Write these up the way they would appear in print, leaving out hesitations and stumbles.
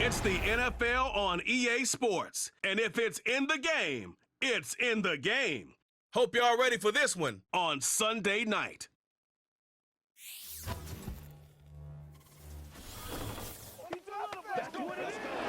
It's the NFL on EA Sports. And if it's in the game, it's in the game. Hope y'all ready for this one on Sunday night.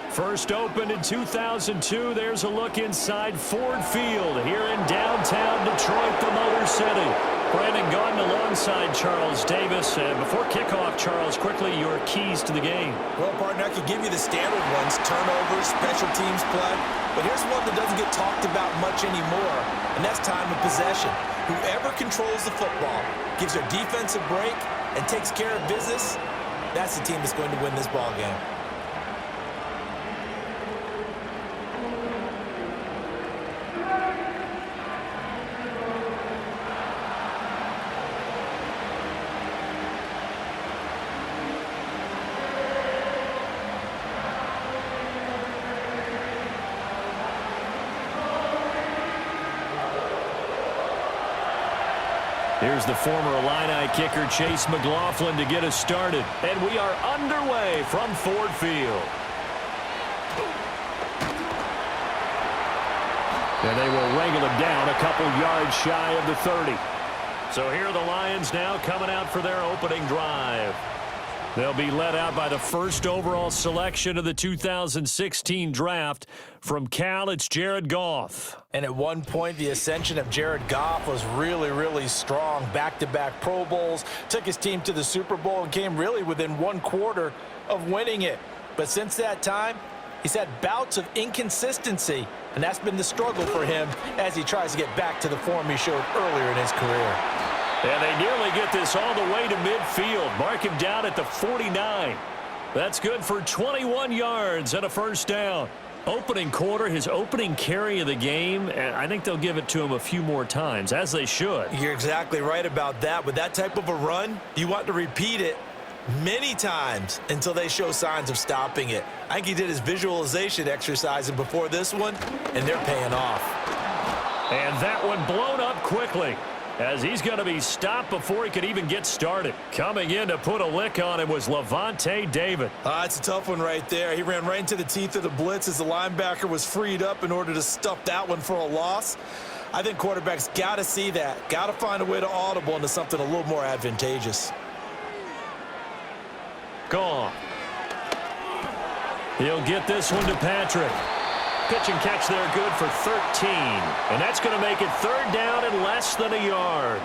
First opened in 2002, there's a look inside Ford Field here in downtown Detroit, the Motor City. Brandon Gaudin alongside Charles Davis. And before kickoff, Charles, quickly your keys to the game. Well, partner, I could give you the standard ones, turnovers, special teams play. But here's one that doesn't get talked about much anymore, and that's time of possession. Whoever controls the football, gives their defense a break, and takes care of business, that's the team that's going to win this ball game. Here's the former Illini kicker Chase McLaughlin to get us started. And we are underway from Ford Field. And they will wrangle him down a couple yards shy of the 30. So here are the Lions now coming out for their opening drive. They'll be led out by the first overall selection of the 2016 draft. From Cal, it's Jared Goff. And at one point, the ascension of Jared Goff was really, really strong. Back-to-back Pro Bowls, took his team to the Super Bowl and came really within one quarter of winning it. But since that time, he's had bouts of inconsistency, and that's been the struggle for him as he tries to get back to the form he showed earlier in his career. And they nearly get this all the way to midfield. Mark him down at the 49. That's good for 21 yards and a first down. Opening quarter, his opening carry of the game, and I think they'll give it to him a few more times, as they should. You're exactly right about that. With that type of a run, you want to repeat it many times until they show signs of stopping it. I think he did his visualization exercise before this one, and they're paying off. And that one blown up quickly, as he's going to be stopped before he could even get started. Coming in to put a lick on him was Levante David. It's a tough one right there. He ran right into the teeth of the blitz as the linebacker was freed up in order to stuff that one for a loss. I think quarterbacks got to see that. Got to find a way to audible into something a little more advantageous. Gone. He'll get this one to Patrick. Pitch and catch there, good for 13. And that's going to make it third down and less than a yard.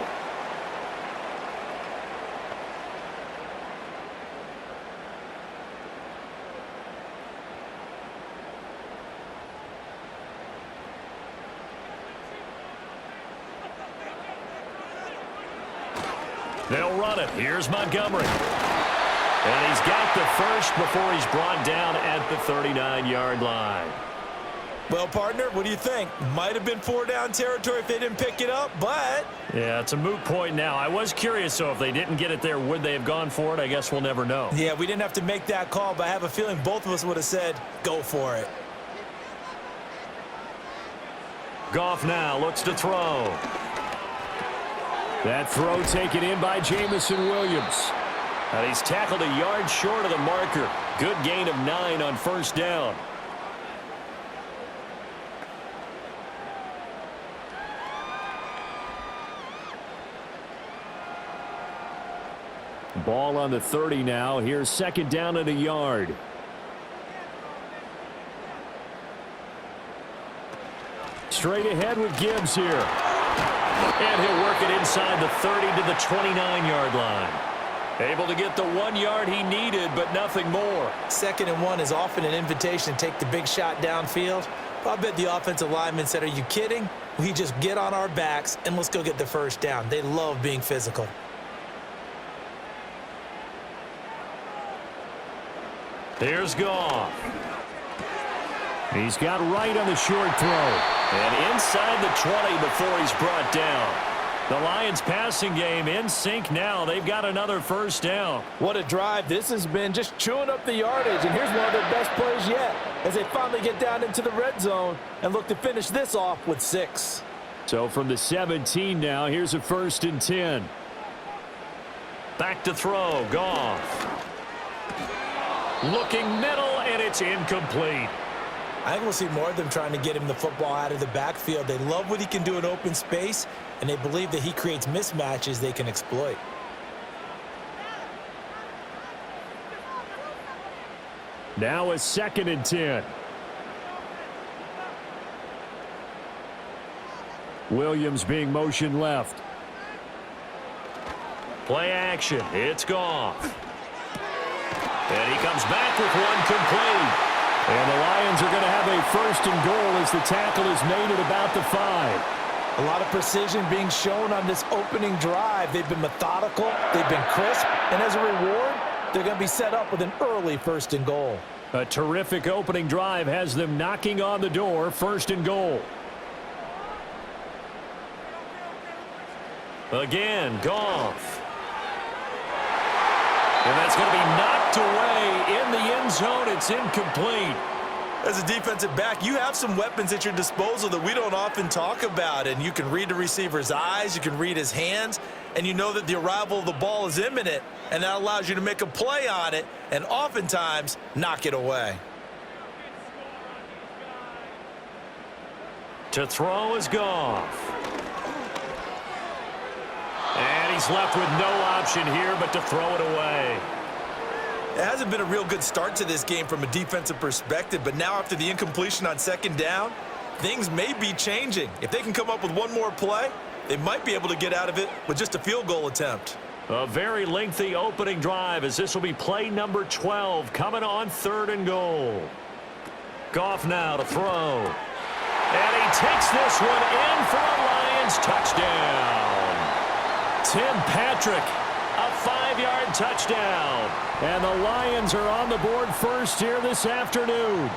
They'll run it. Here's Montgomery. And he's got the first before he's brought down at the 39-yard line. Well, partner, what do you think? Might have been 4-down territory if they didn't pick it up, but... Yeah, it's a moot point now. I was curious, so if they didn't get it there, would they have gone for it? I guess we'll never know. Yeah, we didn't have to make that call, but I have a feeling both of us would have said, go for it. Goff now looks to throw. That throw taken in by Jamison Williams. And he's tackled a yard short of the marker. Good gain of 9 on first down. Ball on the 30 now. Here's second down and a yard. Straight ahead with Gibbs here. And he'll work it inside the 30 to the 29-yard line. Able to get the 1 yard he needed, but nothing more. 2nd and 1 is often an invitation to take the big shot downfield. I bet the offensive lineman said, are you kidding? We just get on our backs and let's go get the first down. They love being physical. Here's Goff. He's got right on the short throw. And inside the 20 before he's brought down. The Lions passing game in sync now. They've got another first down. What a drive this has been, just chewing up the yardage. And here's one of their best plays yet as they finally get down into the red zone and look to finish this off with 6. So from the 17 now, here's a 1st and 10. Back to throw, Goff. Looking middle, and it's incomplete. I think we'll see more of them trying to get him the football out of the backfield. They love what he can do in open space, and they believe that he creates mismatches they can exploit. Now a 2nd and 10. Williams being motion left. Play action. It's Goff. And he comes back with one complete. And the Lions are going to have a 1st and goal as the tackle is made at about the 5. A lot of precision being shown on this opening drive. They've been methodical. They've been crisp. And as a reward, they're going to be set up with an early 1st and goal. A terrific opening drive has them knocking on the door. 1st and goal. Again, Goff. And that's going to be knocked away in the end zone. It's incomplete. As a defensive back, you have some weapons at your disposal that we don't often talk about. And you can read the receiver's eyes, you can read his hands, and you know that the arrival of the ball is imminent, and that allows you to make a play on it and oftentimes knock it away. To throw is Goff. And he's left with no option here but to throw it away. It hasn't been a real good start to this game from a defensive perspective, but now after the incompletion on 2nd down, things may be changing. If they can come up with one more play, they might be able to get out of it with just a field goal attempt. A very lengthy opening drive as this will be play number 12 coming on 3rd and goal. Goff now to throw. And he takes this one in for a Lions touchdown. Tim Patrick, a 5-yard touchdown. And the Lions are on the board first here this afternoon.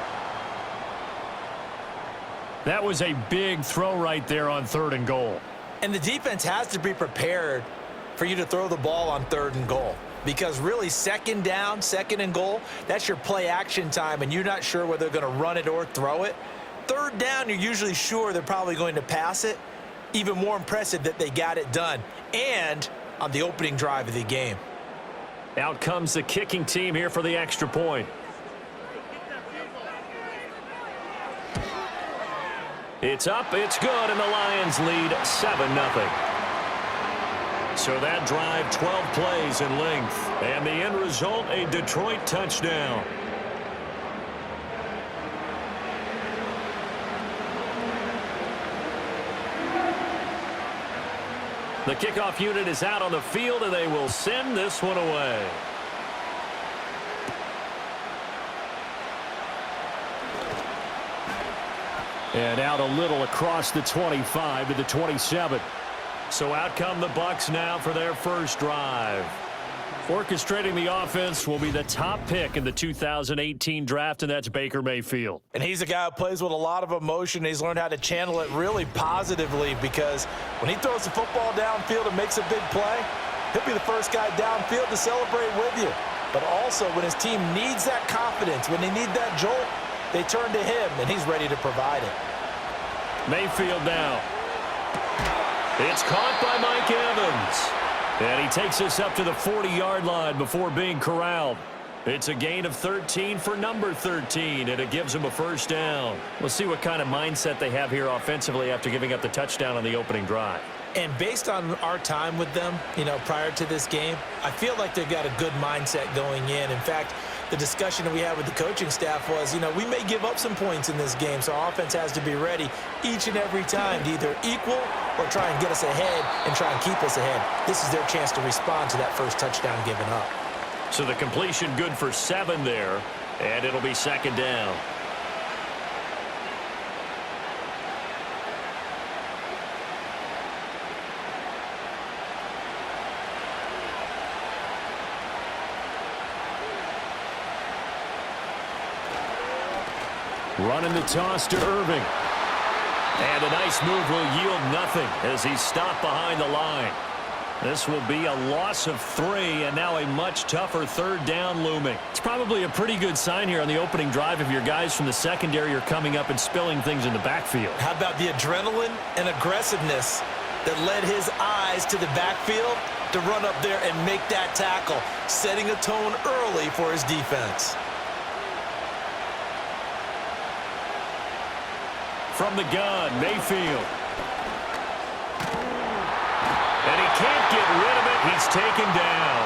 That was a big throw right there on 3rd and goal. And the defense has to be prepared for you to throw the ball on 3rd and goal. Because really 2nd down, 2nd and goal, that's your play action time, and you're not sure whether they're going to run it or throw it. 3rd down, you're usually sure they're probably going to pass it. Even more impressive that they got it done. And on the opening drive of the game. Out comes the kicking team here for the extra point. It's up, it's good, and the Lions lead 7-0. So that drive, 12 plays in length. And the end result, a Detroit touchdown. The kickoff unit is out on the field, and they will send this one away. And out a little across the 25 to the 27. So out come the Bucs now for their first drive. Orchestrating the offense will be the top pick in the 2018 draft, and that's Baker Mayfield. And he's a guy who plays with a lot of emotion. He's learned how to channel it really positively, because when he throws the football downfield and makes a big play, he'll be the first guy downfield to celebrate with you. But also, when his team needs that confidence, when they need that jolt, they turn to him, and he's ready to provide it. Mayfield now. It's caught by Mike Evans. And he takes us up to the 40-yard line before being corralled. It's a gain of 13 for number 13, and it gives him a first down. We'll see what kind of mindset they have here offensively after giving up the touchdown on the opening drive. And based on our time with them, prior to this game, I feel like they've got a good mindset going in. In fact, the discussion that we had with the coaching staff was, we may give up some points in this game, so our offense has to be ready each and every time to either equal or try and get us ahead and try and keep us ahead. This is their chance to respond to that first touchdown given up. So the completion good for 7 there, and it'll be 2nd down. Running the toss to Irving. And a nice move will yield nothing as he's stopped behind the line. This will be a loss of 3, and now a much tougher 3rd down looming. It's probably a pretty good sign here on the opening drive if your guys from the secondary are coming up and spilling things in the backfield. How about the adrenaline and aggressiveness that led his eyes to the backfield? to run up there and make that tackle, setting a tone early for his defense. From the gun, Mayfield. And he can't get rid of it. He's taken down.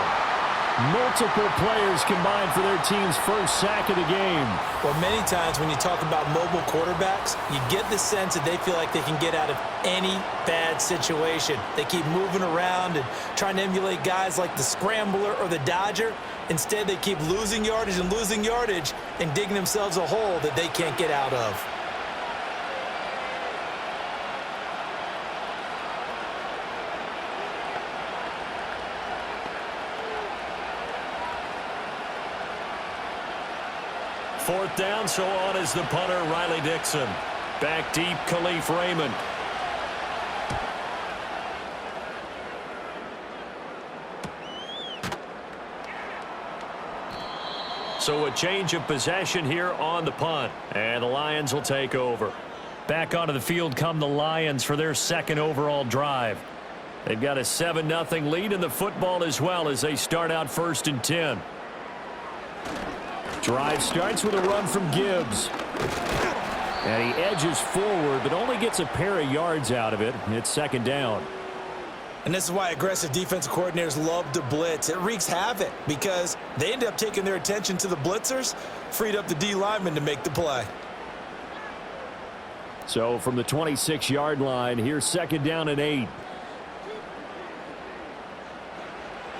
Multiple players combined for their team's first sack of the game. Well, many times when you talk about mobile quarterbacks, you get the sense that they feel like they can get out of any bad situation. They keep moving around and trying to emulate guys like the scrambler or the dodger. Instead, they keep losing yardage and digging themselves a hole that they can't get out of. Fourth down, so on is the punter, Riley Dixon. Back deep, Khalif Raymond. So a change of possession here on the punt. And the Lions will take over. Back onto the field come the Lions for their second overall drive. They've got a 7-0 lead in the football as well as they start out 1st and 10. Drive starts with a run from Gibbs. And he edges forward, but only gets a pair of yards out of it. It's second down. And this is why aggressive defensive coordinators love to blitz. It wreaks havoc because they end up taking their attention to the blitzers, freed up the D lineman to make the play. So from the 26-yard line, here's second down and 8.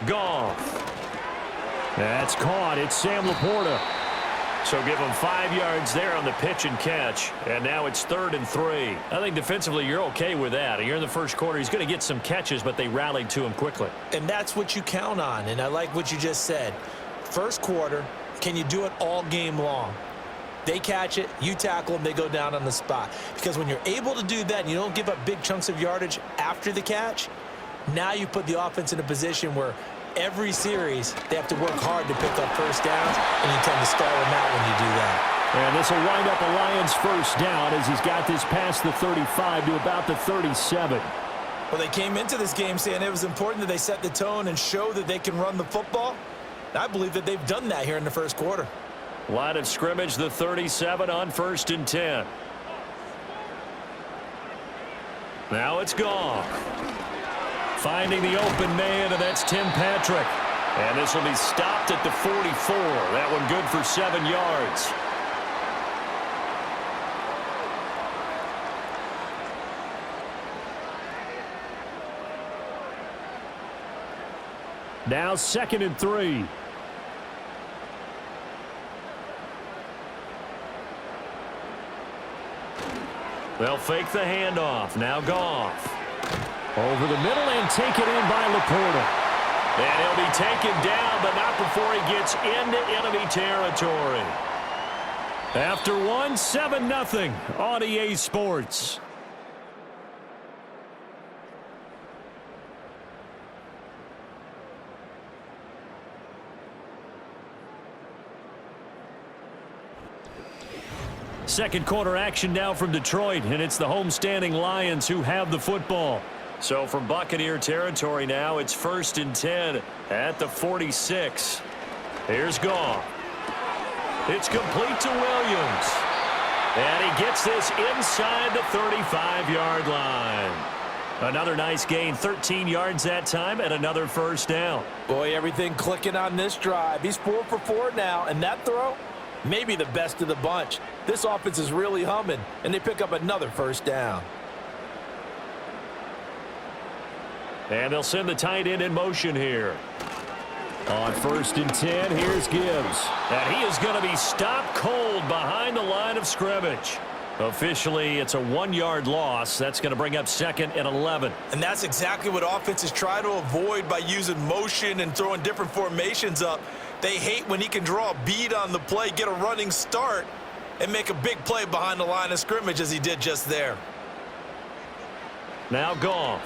Goff. That's caught. It's Sam Laporta. So give him 5 yards there on the pitch and catch. And now it's 3rd and 3. I think defensively you're okay with that. You're in the first quarter. He's going to get some catches, but they rallied to him quickly. And that's what you count on. And I like what you just said. First quarter, can you do it all game long? They catch it, you tackle them, they go down on the spot. Because when you're able to do that and you don't give up big chunks of yardage after the catch, now you put the offense in a position where every series, they have to work hard to pick up first downs, and you tend to stall them out when you do that. And this will wind up a Lions first down as he's got this past the 35 to about the 37. Well, they came into this game saying it was important that they set the tone and show that they can run the football. And I believe that they've done that here in the first quarter. Line of scrimmage, the 37 on 1st and 10. Now it's Goff. Finding the open man, and that's Tim Patrick. And this will be stopped at the 44. That one good for 7 yards. Now 2nd and 3. They'll fake the handoff. Now Goff. Over the middle and taken in by Laporta. And he'll be taken down, but not before he gets into enemy territory. After one, 7-0 on EA Sports. Second quarter action now from Detroit, and it's the homestanding Lions who have the football. So from Buccaneer territory now, it's 1st and 10 at the 46. Here's Goff. It's complete to Williams. And he gets this inside the 35-yard line. Another nice gain, 13 yards that time, and another first down. Boy, everything clicking on this drive. He's 4 for 4 now, and that throw, maybe the best of the bunch. This offense is really humming, and they pick up another first down. And they'll send the tight end in motion here. On 1st and 10, here's Gibbs. And he is going to be stopped cold behind the line of scrimmage. Officially, it's a 1-yard loss. That's going to bring up 2nd and 11. And that's exactly what offenses try to avoid by using motion and throwing different formations up. They hate when he can draw a bead on the play, get a running start, and make a big play behind the line of scrimmage as he did just there. Now Goff.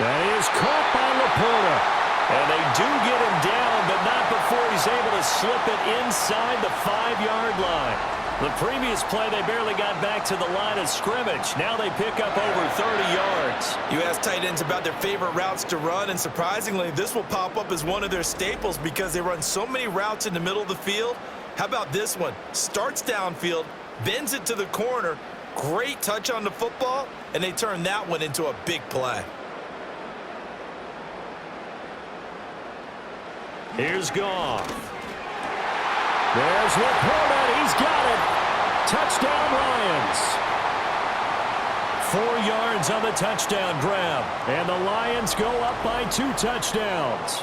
That is caught by Laporta. And they do get him down, but not before he's able to slip it inside the 5-yard line. The previous play, they barely got back to the line of scrimmage. Now they pick up over 30 yards. You ask tight ends about their favorite routes to run, and surprisingly, this will pop up as one of their staples because they run so many routes in the middle of the field. How about this one? Starts downfield, bends it to the corner, great touch on the football, and they turn that one into a big play. Here's Goff. There's Laporta. He's got it. Touchdown, Lions. 4 yards on the touchdown grab. And the Lions go up by 2 touchdowns.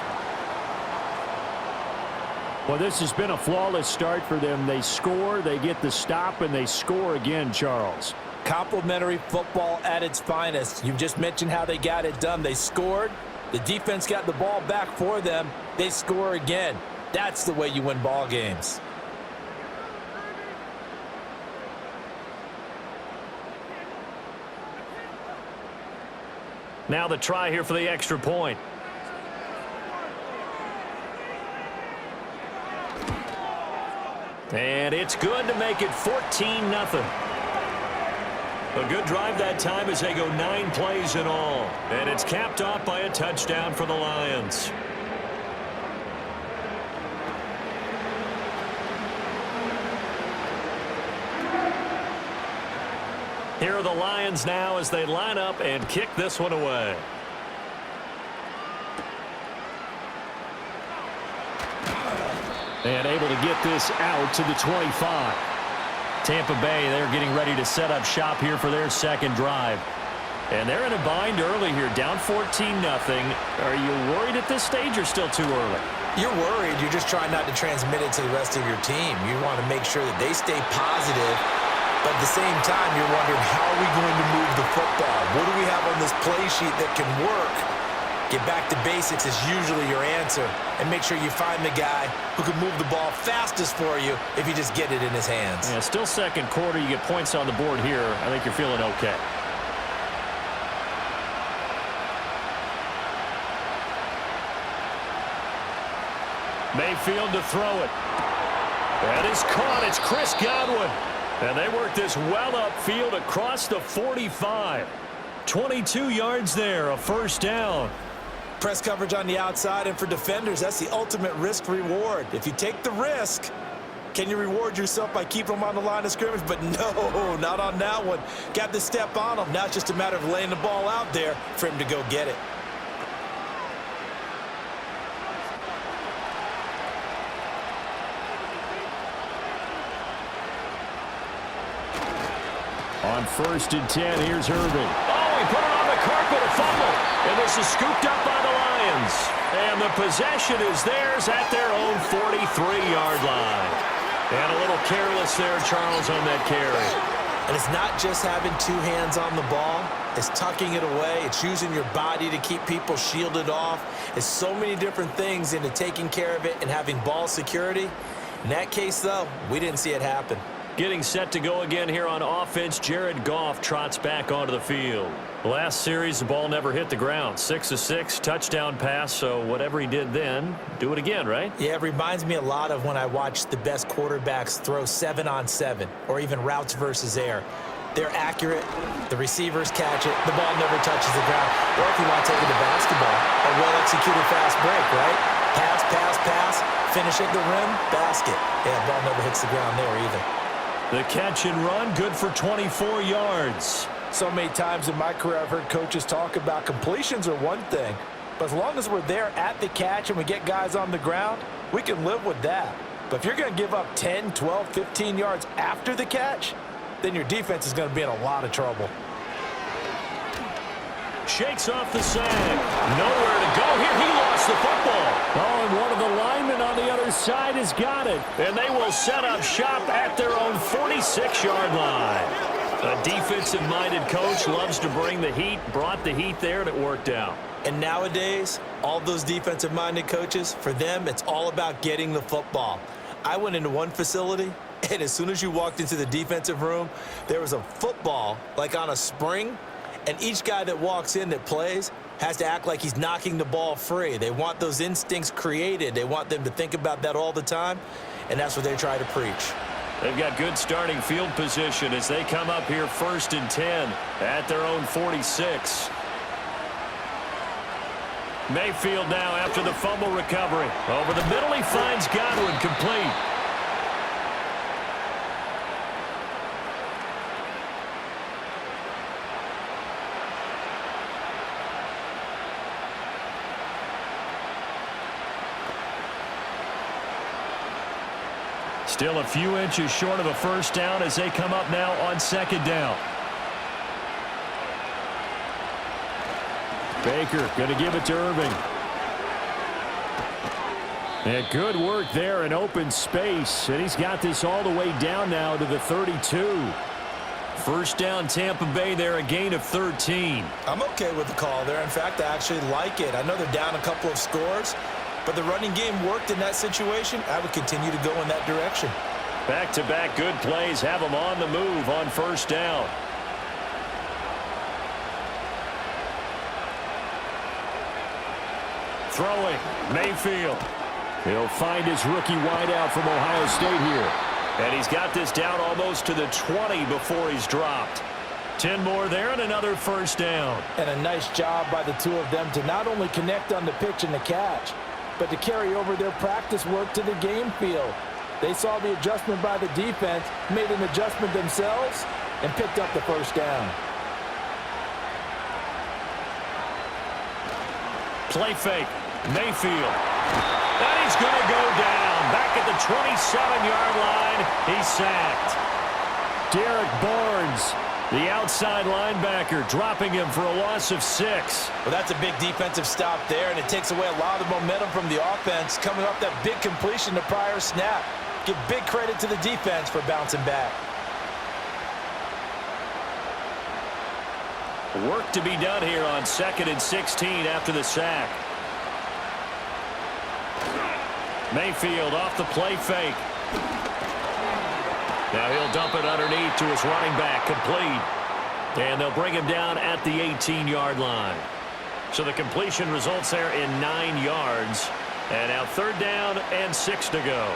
Well, this has been a flawless start for them. They score, they get the stop, and they score again, Charles. Complimentary football at its finest. You just mentioned how they got it done. They scored. The defense got the ball back for them. They score again. That's the way you win ball games. Now the try here for the extra point. And it's good to make it 14-0. A good drive that time as they go 9 plays in all. And it's capped off by a touchdown for the Lions. Here are the Lions now as they line up and kick this one away. And able to get this out to the 25. Tampa Bay, they're getting ready to set up shop here for their second drive. And they're in a bind early here, down 14-0. Are you worried at this stage or still too early? You're worried. You're just trying not to transmit it to the rest of your team. You want to make sure that they stay positive. But at the same time, you're wondering, how are we going to move the football? What do we have on this play sheet that can work? Get back to basics is usually your answer. And make sure you find the guy who can move the ball fastest for you if you just get it in his hands. Yeah, still second quarter. You get points on the board here. I think you're feeling okay. Mayfield to throw it. That is caught. It's Chris Godwin. And they work this well upfield across the 45. 22 yards there, a first down. Press coverage on the outside, and for defenders, that's the ultimate risk-reward. If you take the risk, can you reward yourself by keeping them on the line of scrimmage? But no, not on that one. Got to step on them. Now it's just a matter of laying the ball out there for him to go get it. On 1st and 10, here's Irving. Oh, he put it on the carpet, a fumble. And this is scooped up by the Lions. And the possession is theirs at their own 43-yard line. And a little careless there, Charles, on that carry. And it's not just having 2 hands on the ball. It's tucking it away. It's using your body to keep people shielded off. It's so many different things into taking care of it and having ball security. In that case, though, we didn't see it happen. Getting set to go again here on offense, Jared Goff trots back onto the field. Last series, the ball never hit the ground. 6 of 6, touchdown pass, so whatever he did then, do it again, right? Yeah, it reminds me a lot of when I watched the best quarterbacks throw 7-on-7 or even routes versus air. They're accurate, the receivers catch it, the ball never touches the ground. Or if you want to take it to basketball, a well-executed fast break, right? Pass, pass, pass, finish at the rim, basket. Yeah, the ball never hits the ground there either. The catch and run, good for 24 yards. So many times in my career I've heard coaches talk about completions are one thing, but as long as we're there at the catch and we get guys on the ground, we can live with that. But if you're going to give up 10, 12, 15 yards after the catch, then your defense is going to be in a lot of trouble. Shakes off the sack. Nowhere to go here. He lost the football. Oh, and one of the linemen on the other side has got it. And they will set up shop at their own 46-yard line. A defensive-minded coach loves to bring the heat, brought the heat there, and it worked out. And nowadays, all those defensive-minded coaches, for them, it's all about getting the football. I went into one facility, and as soon as you walked into the defensive room, there was a football, like on a spring, and each guy that walks in that plays has to act like he's knocking the ball free. They want those instincts created. They want them to think about that all the time, and that's what they try to preach. They've got good starting field position as they come up here 1st and 10 at their own 46. Mayfield now after the fumble recovery. Over the middle, he finds Godwin, complete. Still a few inches short of a first down as they come up now on 2nd down. Baker going to give it to Irving. And good work there in open space. And he's got this all the way down now to the 32. First down, Tampa Bay there, a gain of 13. I'm okay with the call there. In fact, I actually like it. I know they're down a couple of scores, but the running game worked in that situation. I would continue to go in that direction. Back-to-back good plays have them on the move on first down. Throwing, Mayfield. He'll find his rookie wideout from Ohio State here. And he's got this down almost to the 20 before he's dropped. 10 more there and another first down. And a nice job by the two of them to not only connect on the pitch and the catch, but to carry over their practice work to the game field. They saw the adjustment by the defense, made an adjustment themselves, and picked up the first down. Play fake, Mayfield. And he's going to go down. Back at the 27-yard line, he's sacked. Derek Barnes, the outside linebacker, dropping him for a loss of 6. Well, that's a big defensive stop there, and it takes away a lot of the momentum from the offense coming off that big completion the prior snap. Give big credit to the defense for bouncing back. Work to be done here on 2nd and 16 after the sack. Mayfield off the play fake. Now he'll dump it underneath to his running back, complete. And they'll bring him down at the 18-yard line. So the completion results there in 9 yards. And now 3rd down and 6 to go.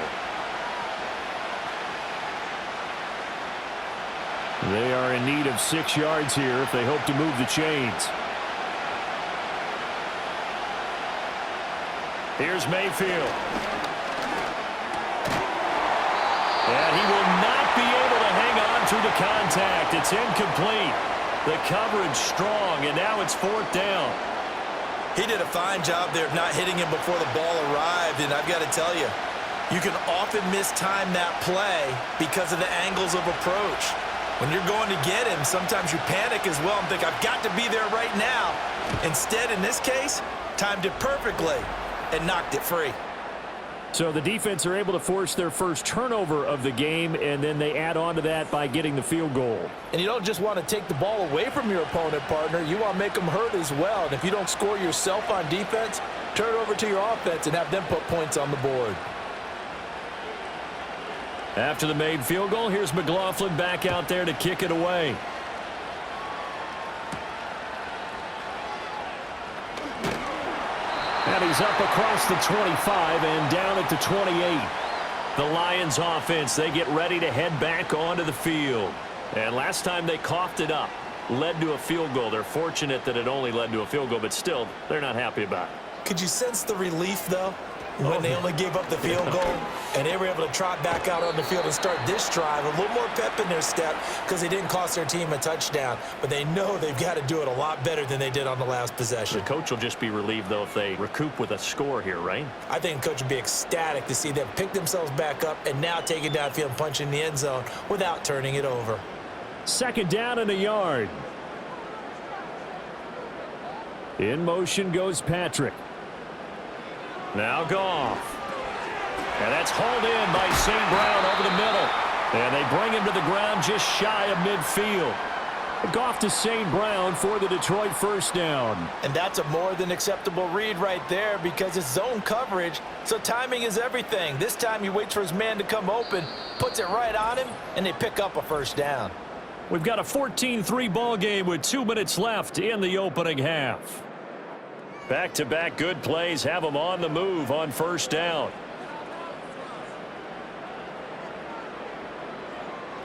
They are in need of 6 yards here if they hope to move the chains. Here's Mayfield. And he will not be able to hang on through the contact. It's incomplete. The coverage strong, and now it's 4th down. He did a fine job there of not hitting him before the ball arrived, and I've got to tell you, you can often mistime that play because of the angles of approach. When you're going to get him, sometimes you panic as well and think, I've got to be there right now. Instead, in this case, timed it perfectly and knocked it free. So the defense are able to force their first turnover of the game, and then they add on to that by getting the field goal. And you don't just want to take the ball away from your opponent, partner. You want to make them hurt as well. And if you don't score yourself on defense, turn it over to your offense and have them put points on the board. After the made field goal, here's McLaughlin back out there to kick it away. And he's up across the 25 and down at the 28. The Lions offense, they get ready to head back onto the field. And last time they coughed it up, led to a field goal. They're fortunate that it only led to a field goal, but still, they're not happy about it. Could you sense the relief, though, when they only gave up the field goal and they were able to trot back out on the field and start this drive? A little more pep in their step because they didn't cost their team a touchdown, but they know they've got to do it a lot better than they did on the last possession. The coach will just be relieved, though, if they recoup with a score here, right? I think the coach would be ecstatic to see them pick themselves back up and now take it downfield and punch in the end zone without turning it over. 2nd down and a yard. In motion goes Patrick. Now Goff. And that's hauled in by St. Brown over the middle. And they bring him to the ground just shy of midfield. Goff to St. Brown for the Detroit first down. And that's a more than acceptable read right there because it's zone coverage, so timing is everything. This time he waits for his man to come open, puts it right on him, and they pick up a first down. We've got a 14-3 ball game with 2 minutes left in the opening half. Back-to-back good plays have them on the move on first down.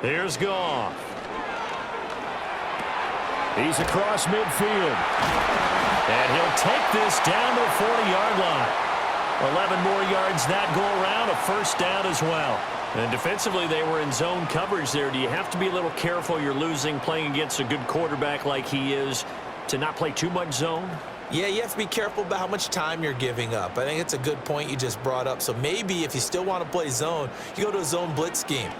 Here's Goff. He's across midfield. And he'll take this down to the 40-yard line. 11 more yards that go around, a first down as well. And defensively, they were in zone coverage there. Do you have to be a little careful? You're losing, playing against a good quarterback like he is, to not play too much zone? Yeah, you have to be careful about how much time you're giving up. I think it's a good point you just brought up. So maybe if you still want to play zone, you go to a zone blitz scheme.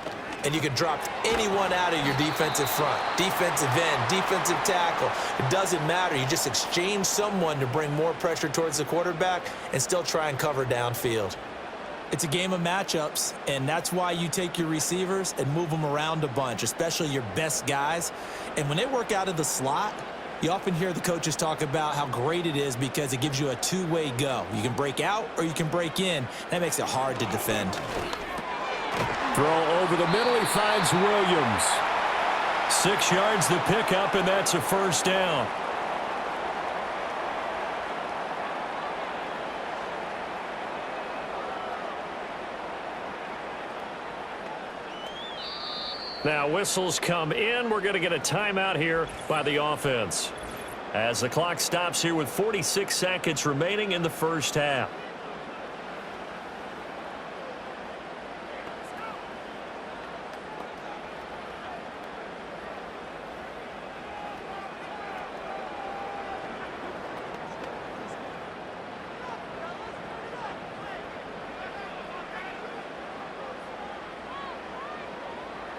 And you can drop anyone out of your defensive front, defensive end, defensive tackle. It doesn't matter. You just exchange someone to bring more pressure towards the quarterback and still try and cover downfield. It's a game of matchups, and that's why you take your receivers and move them around a bunch, especially your best guys. And when they work out of the slot, you often hear the coaches talk about how great it is because it gives you a two-way go. You can break out or you can break in. That makes it hard to defend. Throw over the middle. He finds Williams. 6 yards the pickup, and that's a first down. Now whistles come in. We're going to get a timeout here by the offense as the clock stops here with 46 seconds remaining in the first half.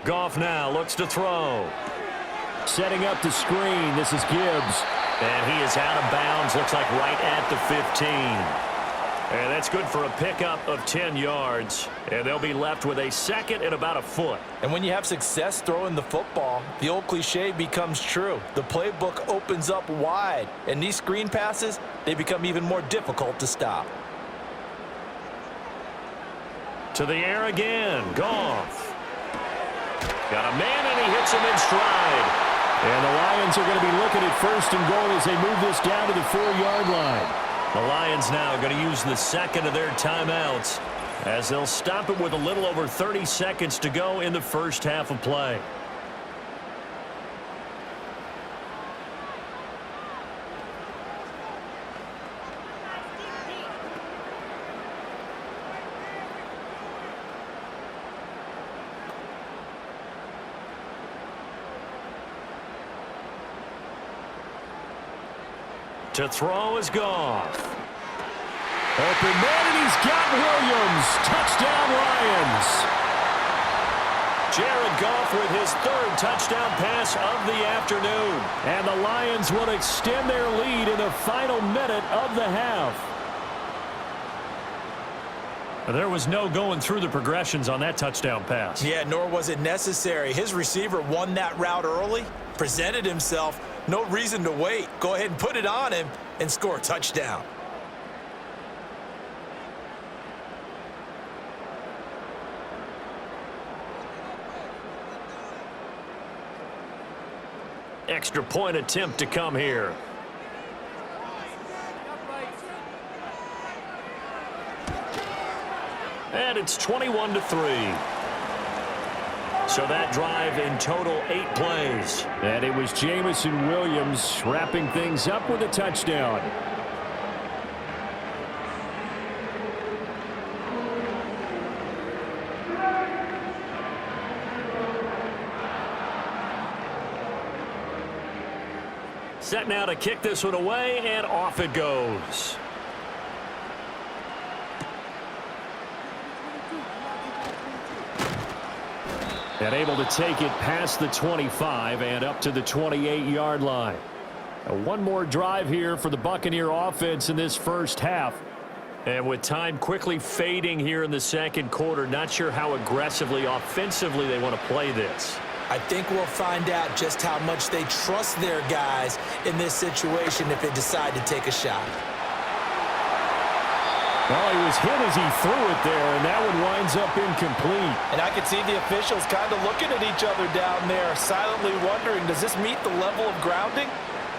Goff now looks to throw. Setting up the screen. This is Gibbs. And he is out of bounds. Looks like right at the 15. And that's good for a pickup of 10 yards. And they'll be left with a second and about a foot. And when you have success throwing the football, the old cliche becomes true. The playbook opens up wide. And these screen passes, they become even more difficult to stop. To the air again. Goff. Got a man, and he hits him in stride. And the Lions are going to be looking at first and goal as they move this down to the 4-yard line. The Lions now are going to use the second of their timeouts as they'll stop it with a little over 30 seconds to go in the first half of play. To throw is Goff. Open man, and he's got Williams. Touchdown, Lions. Jared Goff with his third touchdown pass of the afternoon. And the Lions will extend their lead in the final minute of the half. There was no going through the progressions on that touchdown pass. Yeah, nor was it necessary. His receiver won that route early, presented himself. No reason to wait. Go ahead and put it on him and score a touchdown. Extra point attempt to come here. And it's 21-3. So that drive in total 8 plays. And it was Jamison Williams wrapping things up with a touchdown. Set now to kick this one away, and off it goes. And able to take it past the 25 and up to the 28-yard line. One more drive here for the Buccaneer offense in this first half. And with time quickly fading here in the second quarter, not sure how aggressively, offensively they want to play this. I think we'll find out just how much they trust their guys in this situation if they decide to take a shot. Well, he was hit as he threw it there, and that one winds up incomplete. And I could see the officials kind of looking at each other down there, silently wondering, does this meet the level of grounding?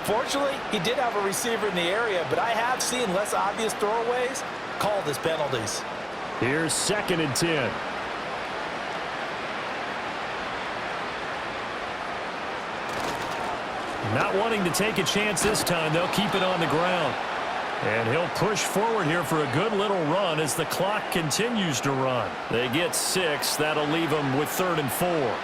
Fortunately, he did have a receiver in the area, but I have seen less obvious throwaways called as penalties. Here's 2nd and 10. Not wanting to take a chance this time, they'll keep it on the ground. And he'll push forward here for a good little run as the clock continues to run. They get 6. That'll leave them with 3rd and 4.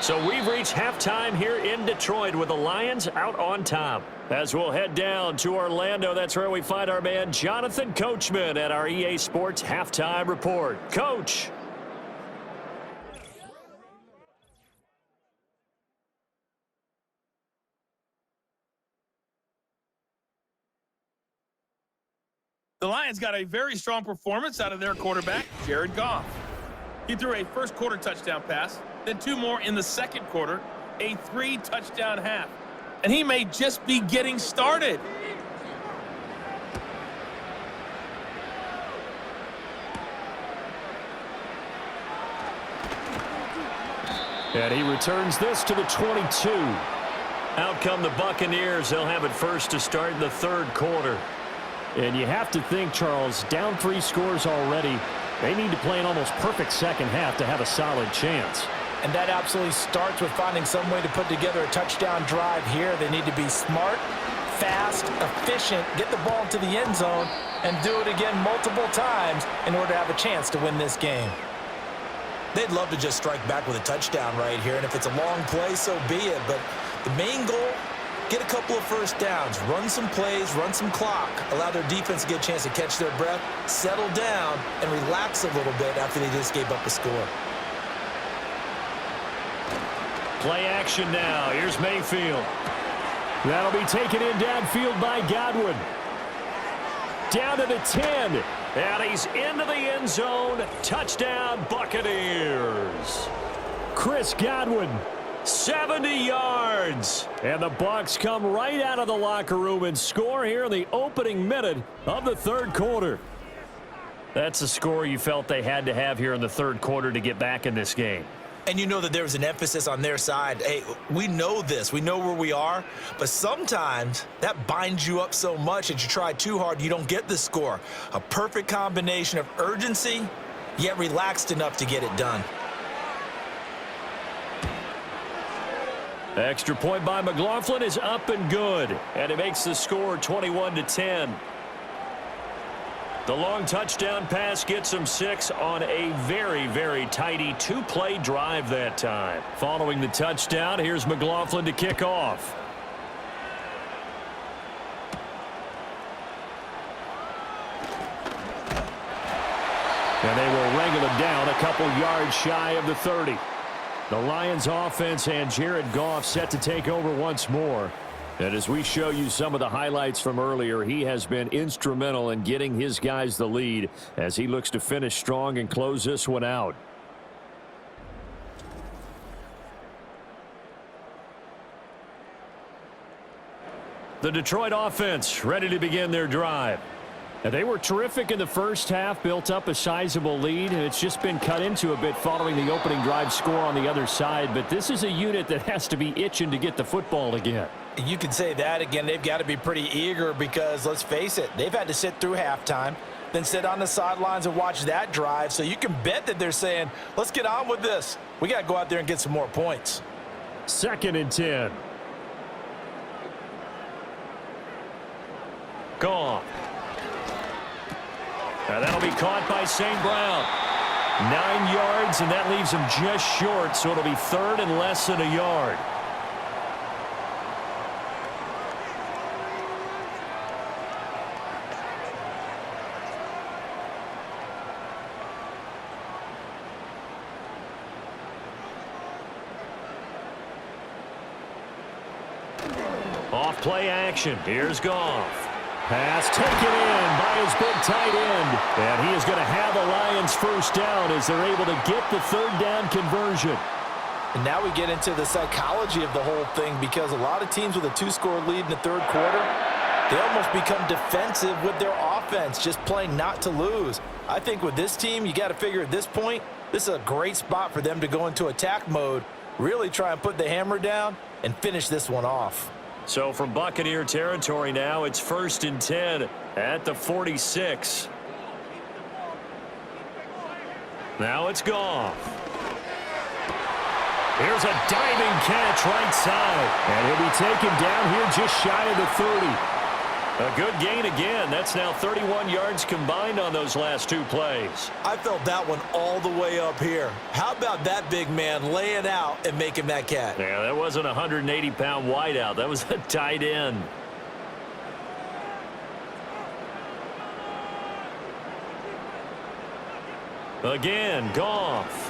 So we've reached halftime here in Detroit with the Lions out on top. As we'll head down to Orlando, that's where we find our man Jonathan Coachman at our EA Sports Halftime Report. Coach. The Lions got a very strong performance out of their quarterback, Jared Goff. He threw a first-quarter touchdown pass, then 2 more in the second quarter, a 3-touchdown half. And he may just be getting started. And he returns this to the 22. Out come the Buccaneers. They'll have it first to start the 3rd quarter. And you have to think, Charles, down 3 scores already. They need to play an almost perfect second half to have a solid chance. And that absolutely starts with finding some way to put together a touchdown drive here. They need to be smart, fast, efficient, get the ball to the end zone, and do it again multiple times in order to have a chance to win this game. They'd love to just strike back with a touchdown right here, and if it's a long play, so be it. But the main goal, get a couple of first downs, run some plays, run some clock, allow their defense to get a chance to catch their breath, settle down, and relax a little bit after they just gave up a score. Play action now. Here's Mayfield. That'll be taken in downfield by Godwin. Down to the 10. And he's into the end zone. Touchdown, Buccaneers. Chris Godwin. 70 yards. And the Bucs come right out of the locker room and score here in the opening minute of the 3rd quarter. That's a score you felt they had to have here in the 3rd quarter to get back in this game. And you know that there was an emphasis on their side. Hey, we know this. We know where we are. But sometimes that binds you up so much that you try too hard, you don't get the score. A perfect combination of urgency, yet relaxed enough to get it done. Extra point by McLaughlin is up and good. And it makes the score 21-10. The long touchdown pass gets him 6 on a very, very tidy 2-play drive that time. Following the touchdown, here's McLaughlin to kick off. And they will wrangle him down a couple yards shy of the 30. The Lions offense and Jared Goff set to take over once more. And as we show you some of the highlights from earlier, he has been instrumental in getting his guys the lead as he looks to finish strong and close this one out. The Detroit offense ready to begin their drive. And they were terrific in the first half, built up a sizable lead, and it's just been cut into a bit following the opening drive score on the other side. But this is a unit that has to be itching to get the football again. You can say that again. They've got to be pretty eager because, let's face it, they've had to sit through halftime, then sit on the sidelines and watch that drive. So you can bet that they're saying, let's get on with this. We got to go out there and get some more points. 2nd and 10. Gone. And that'll be caught by St. Brown. 9 yards, and that leaves him just short, so it'll be 3rd and less than a yard. Off play action. Here's Goff. Pass taken in by his big tight end. And he is going to have the Lions first down as they're able to get the 3rd down conversion. And now we get into the psychology of the whole thing because a lot of teams with a 2-score lead in the 3rd quarter, they almost become defensive with their offense, just playing not to lose. I think with this team, you got to figure at this point, this is a great spot for them to go into attack mode, really try and put the hammer down and finish this one off. So from Buccaneer territory now, it's 1st and 10 at the 46. Now it's Goff. Here's a diving catch right side. And he'll be taken down here just shy of the 30. A good gain again. That's now 31 yards combined on those last two plays. I felt that one all the way up here. How about that big man laying out and making that catch? Yeah, that wasn't a 180-pound wideout. That was a tight end. Again, Goff.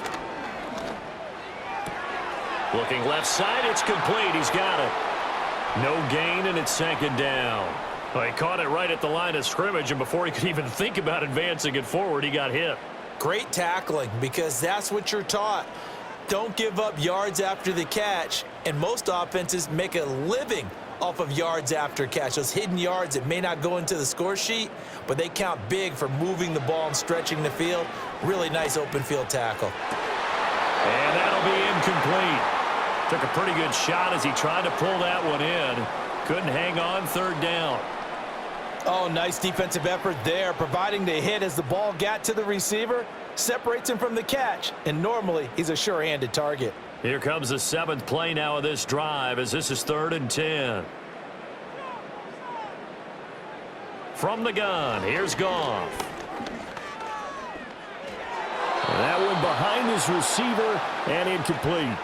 Looking left side, it's complete. He's got it. No gain, and it's second down. Well, he caught it right at the line of scrimmage, and before he could even think about advancing it forward, he got hit. Great tackling, because that's what you're taught. Don't give up yards after the catch, and most offenses make a living off of yards after catch. Those hidden yards that may not go into the score sheet, but they count big for moving the ball and stretching the field. Really nice open field tackle. And that'll be incomplete. Took a pretty good shot as he tried to pull that one in. Couldn't hang on, third down. Oh, nice defensive effort there, providing the hit as the ball got to the receiver, separates him from the catch, and normally he's a sure-handed target. Here comes the seventh play now of this drive as this is 3rd and 10. From the gun, here's Goff. That one behind his receiver and incomplete.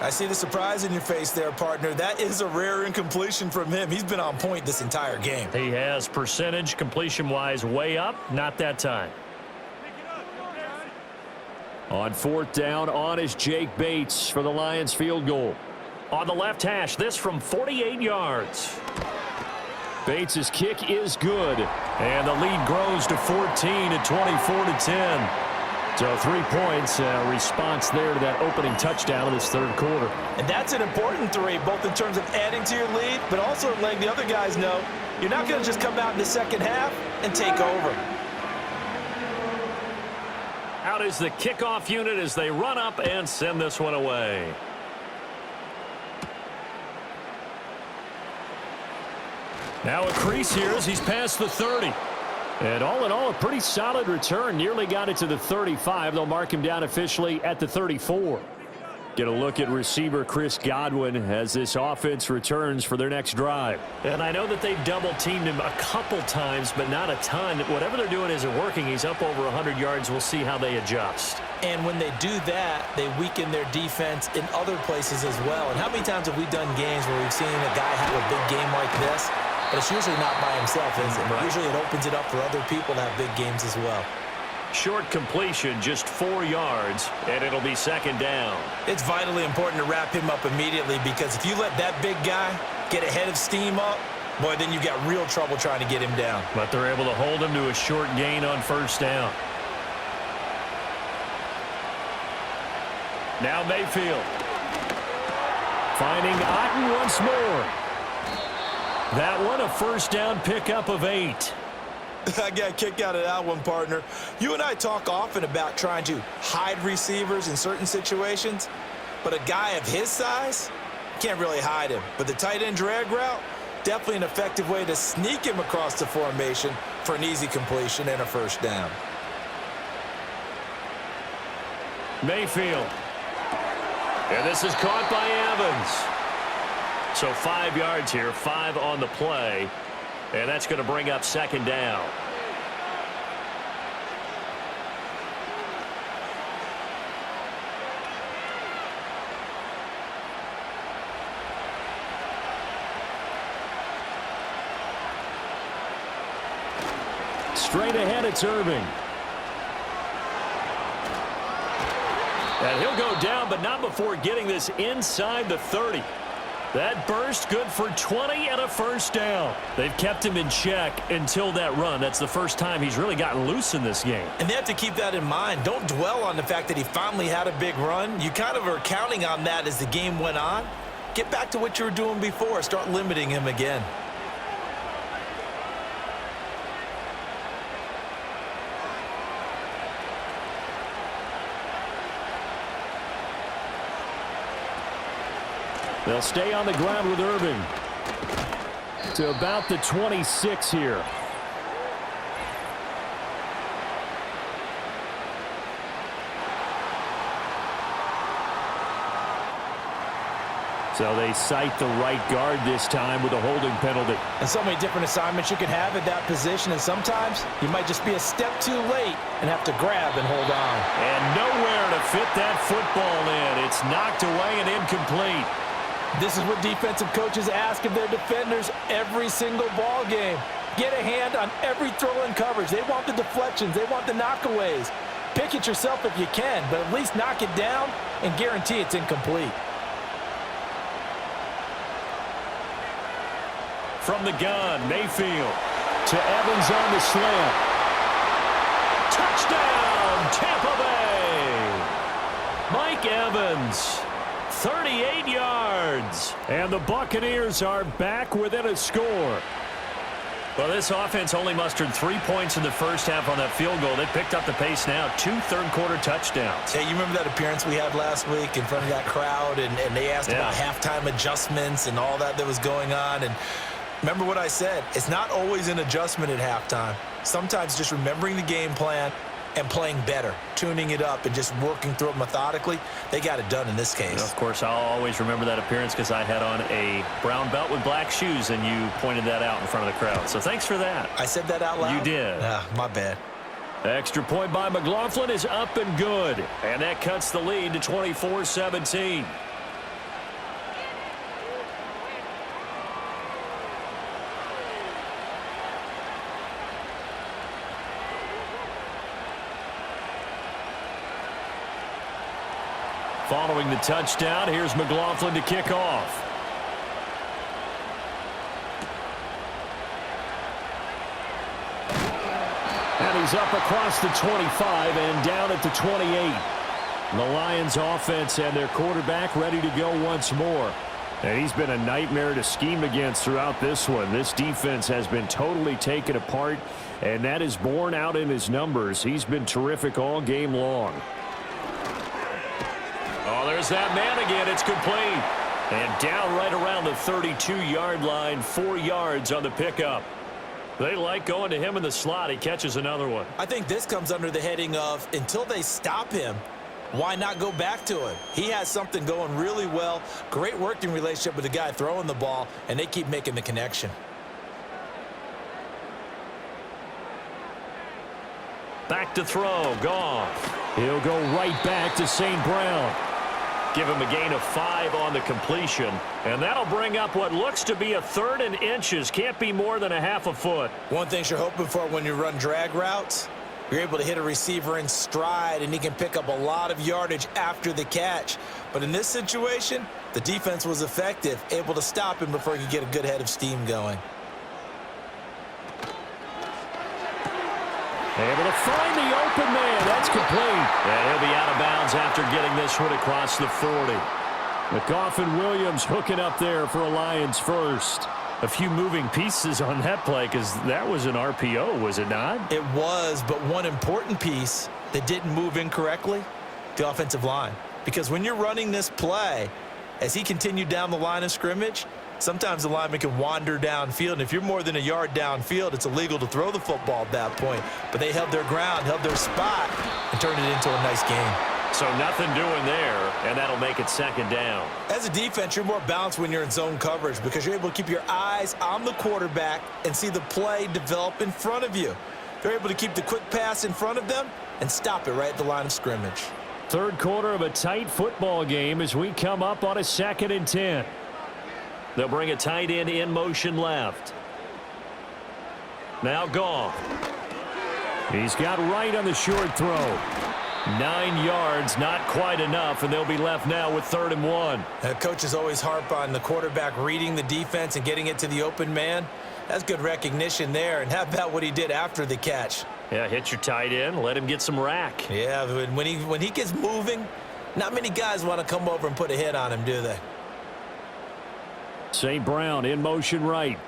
I see the surprise in your face there, partner. That is a rare incompletion from him. He's been on point this entire game. He has percentage completion-wise way up, not that time. On 4th down, on is Jake Bates for the Lions field goal. On the left hash, this from 48 yards. Bates' kick is good. And the lead grows to 14 at 24-10. So 3 points, response there to that opening touchdown in this third quarter. And that's an important 3, both in terms of adding to your lead, but also letting the other guys know you're not going to just come out in the second half and take over. Out is the kickoff unit as they run up and send this one away. Now a crease here as he's past the 30. And all in all, a pretty solid return. Nearly got it to the 35. They'll mark him down officially at the 34. Get a look at receiver Chris Godwin as this offense returns for their next drive. And I know that they've double-teamed him a couple times, but not a ton. Whatever they're doing isn't working. He's up over 100 yards. We'll see how they adjust. And when they do that, they weaken their defense in other places as well. And how many times have we done games where we've seen a guy have a big game like this? But it's usually not by himself, is it? Right. Usually it opens it up for other people to have big games as well. Short completion, just 4 yards, and it'll be second down. It's vitally important to wrap him up immediately, because if you let that big guy get ahead of steam up, boy, then you've got real trouble trying to get him down. But they're able to hold him to a short gain on first down. Now Mayfield. Finding Otten once more. That one, a first down pickup of 8. I got a kick out of that one, partner. You and I talk often about trying to hide receivers in certain situations, but a guy of his size can't really hide him. But the tight end drag route, definitely an effective way to sneak him across the formation for an easy completion and a first down. Mayfield. And this is caught by Evans. So 5 yards here, 5 on the play. And that's going to bring up second down. Straight ahead, it's Irving. And he'll go down, but not before getting this inside the 30. That burst good for 20 and a first down. They've kept him in check until that run. That's the first time he's really gotten loose in this game. And they have to keep that in mind. Don't dwell on the fact that he finally had a big run. You kind of are counting on that as the game went on. Get back to what you were doing before. Start limiting him again. They'll stay on the ground with Irving to about the 26 here. So they cite the right guard this time with a holding penalty. And so many different assignments you can have at that position, and sometimes you might just be a step too late and have to grab and hold on. And nowhere to fit that football in. It's knocked away and incomplete. This is what defensive coaches ask of their defenders every single ball game. Get a hand on every throw in coverage. They want the deflections. They want the knockaways. Pick it yourself if you can, but at least knock it down and guarantee it's incomplete. From the gun, Mayfield to Evans on the slant. Touchdown, Tampa Bay! Mike Evans, 38 yards. And the Buccaneers are back within a score. Well, this offense only mustered 3 points in the first half on that field goal. They picked up the pace now. 2 third-quarter touchdowns. Hey, you remember that appearance we had last week in front of that crowd, and they asked about halftime adjustments and all that was going on. And remember what I said. It's not always an adjustment at halftime. Sometimes just remembering the game plan and playing better, tuning it up and just working through it methodically. They got it done in this case. And of course, I'll always remember that appearance because I had on a brown belt with black shoes, and you pointed that out in front of the crowd. So thanks for that. I said that out loud? You did. My bad. Extra point by McLaughlin is up and good. And that cuts the lead to 24-17. Following the touchdown, here's McLaughlin to kick off. And he's up across the 25 and down at the 28. The Lions offense and their quarterback ready to go once more. And he's been a nightmare to scheme against throughout this one. This defense has been totally taken apart, and that is borne out in his numbers. He's been terrific all game long. Oh, there's that man again. It's complete. And down right around the 32-yard line, 4 yards on the pickup. They like going to him in the slot. He catches another one. I think this comes under the heading of until they stop him, why not go back to him? He has something going really well. Great working relationship with the guy throwing the ball, and they keep making the connection. Back to throw. Goff. He'll go right back to St. Brown. Give him a gain of 5 on the completion. And that'll bring up what looks to be a 3rd and inches. Can't be more than a half a foot. One thing you're hoping for when you run drag routes, you're able to hit a receiver in stride, and he can pick up a lot of yardage after the catch. But in this situation, the defense was effective, able to stop him before he could get a good head of steam going. Able to find the open man. That's complete. And he'll be out of bounds after getting this one across the 40. McGoff and Williams hooking up there for a Lions first. A few moving pieces on that play because that was an RPO, was it not? It was, but one important piece that didn't move incorrectly, the offensive line. Because when you're running this play, as he continued down the line of scrimmage, sometimes the lineman can wander downfield, and if you're more than a yard downfield, it's illegal to throw the football at that point. But they held their ground, held their spot, and turned it into a nice game. So nothing doing there, and that'll make it 2nd down. As a defense, you're more balanced when you're in zone coverage because you're able to keep your eyes on the quarterback and see the play develop in front of you. They're able to keep the quick pass in front of them and stop it right at the line of scrimmage. 3rd quarter of a tight football game as we come up on a 2nd and 10. They'll bring a tight end in motion left. Now Goff. He's got right on the short throw. 9 yards, not quite enough, and they'll be left now with 3rd and 1. Coaches always harp on the quarterback reading the defense and getting it to the open man. That's good recognition there. And how about what he did after the catch? Yeah, hit your tight end, let him get some rack. Yeah, when he gets moving, not many guys want to come over and put a hit on him, do they? St. Brown in motion right.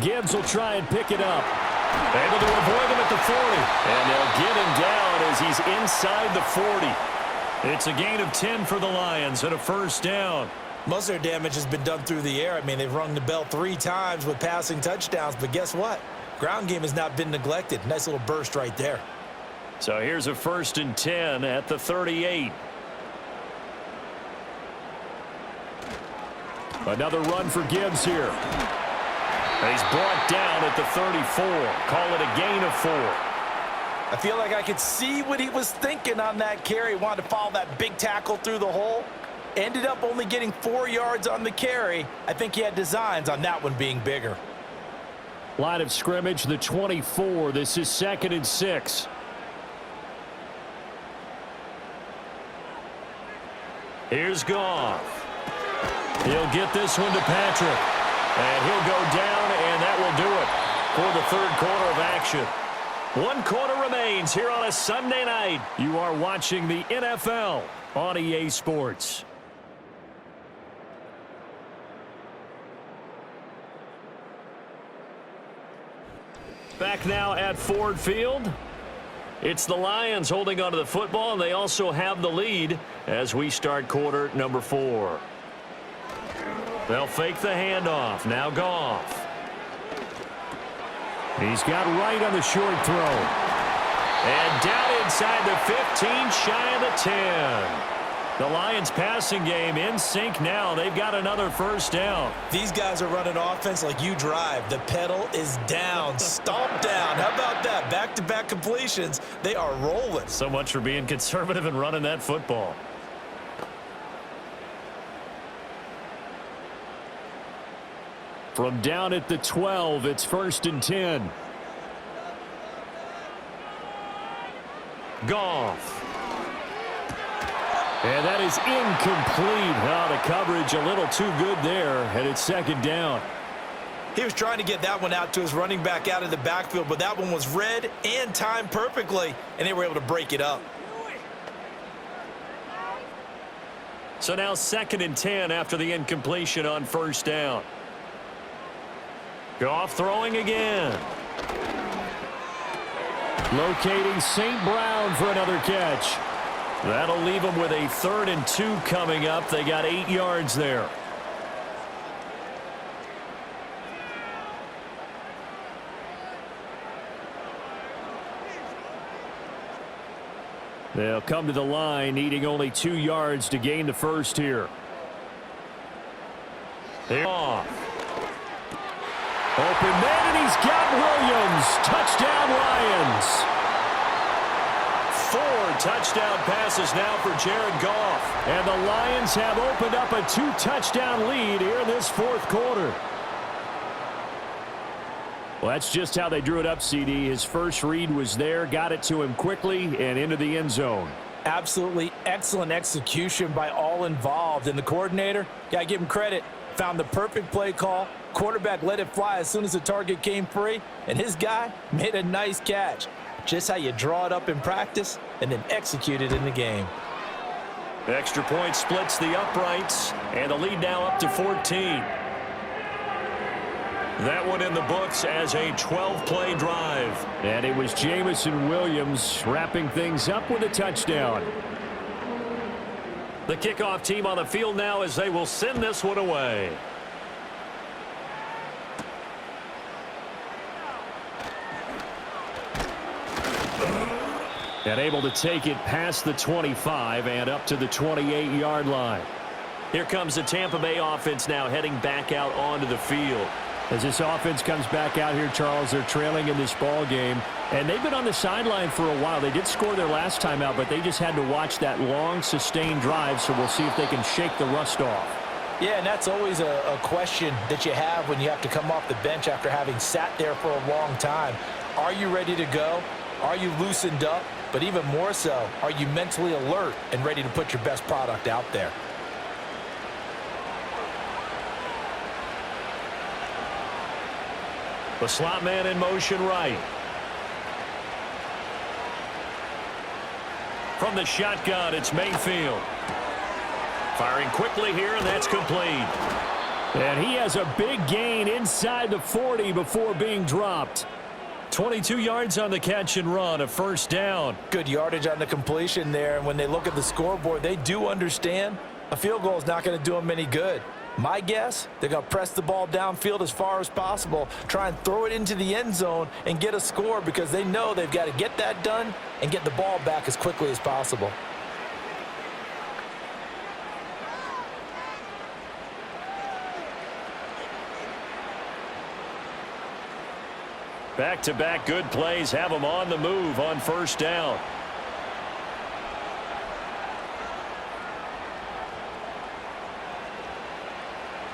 Gibbs will try and pick it up. Able to avoid him at the 40. And they'll get him down as he's inside the 40. It's a gain of 10 for the Lions and a 1st down. Most of their damage has been done through the air. I mean, they've rung the bell 3 times with passing touchdowns, but guess what? Ground game has not been neglected. Nice little burst right there. So here's a 1st and 10 at the 38. Another run for Gibbs here. And he's brought down at the 34. Call it a gain of 4. I feel like I could see what he was thinking on that carry. Wanted to follow that big tackle through the hole. Ended up only getting 4 yards on the carry. I think he had designs on that one being bigger. Line of scrimmage, the 24. This is 2nd and 6. Here's Goff. He'll get this one to Patrick. And he'll go down, and that will do it for the 3rd quarter of action. 1 quarter remains here on a Sunday night. You are watching the NFL on EA Sports. Back now at Ford Field. It's the Lions holding onto the football, and they also have the lead as we start quarter number 4. They'll fake the handoff. Now Goff. He's got right on the short throw. And down inside the 15, shy of the 10. The Lions passing game in sync now. They've got another first down. These guys are running offense like you drive. The pedal is down, stomped down. How about that? Back-to-back completions. They are rolling. So much for being conservative and running that football. From down at the 12, it's 1st and 10. Goff. And that is incomplete. The coverage a little too good there, and it's 2nd down. He was trying to get that one out to his running back out of the backfield, but that one was read and timed perfectly, and they were able to break it up. So now 2nd and 10 after the incompletion on 1st down. Goff throwing again. Locating St. Brown for another catch. That'll leave them with a 3rd and 2 coming up. They got 8 yards there. They'll come to the line, needing only 2 yards to gain the first here. They're off. Open man, and he's got Williams. Touchdown, Lions. 4 touchdown passes now for Jared Goff. And the Lions have opened up a 2-touchdown lead here in this 4th quarter. Well, that's just how they drew it up, CD. His first read was there, got it to him quickly, and into the end zone. Absolutely excellent execution by all involved. And the coordinator, got to give him credit, found the perfect play call. Quarterback let it fly as soon as the target came free, and his guy made a nice catch. Just how you draw it up in practice and then execute it in the game. Extra point splits the uprights, and the lead now up to 14. That one in the books as a 12-play drive. And it was Jamison Williams wrapping things up with a touchdown. The kickoff team on the field now as they will send this one away. And able to take it past the 25 and up to the 28-yard line. Here comes the Tampa Bay offense now heading back out onto the field. As this offense comes back out here, Charles, they're trailing in this ball game, and they've been on the sideline for a while. They did score their last time out, but they just had to watch that long, sustained drive, so we'll see if they can shake the rust off. Yeah, and that's always a question that you have when you have to come off the bench after having sat there for a long time. Are you ready to go? Are you loosened up? But even more so, are you mentally alert and ready to put your best product out there? The slot man in motion right. From the shotgun, it's Mayfield. Firing quickly here, and that's complete. And he has a big gain inside the 40 before being dropped. 22 yards on the catch and run, a first down. Good yardage on the completion there, and when they look at the scoreboard, they do understand a field goal is not going to do them any good. My guess, they're going to press the ball downfield as far as possible, try and throw it into the end zone and get a score because they know they've got to get that done and get the ball back as quickly as possible. Back-to-back good plays have them on the move on first down.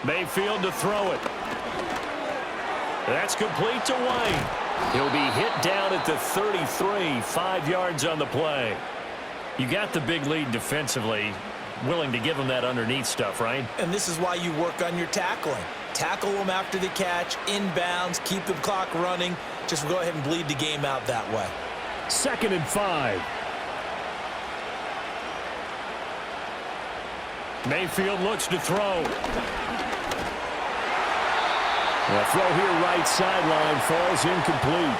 Mayfield to throw it. That's complete to Wayne. He'll be hit down at the 33, 5 yards on the play. You got the big lead defensively, willing to give him that underneath stuff, right? And this is why you work on your tackling. Tackle them after the catch, inbounds, keep the clock running. Just go ahead and bleed the game out that way. 2nd and 5. Mayfield looks to throw. The throw here right sideline falls incomplete.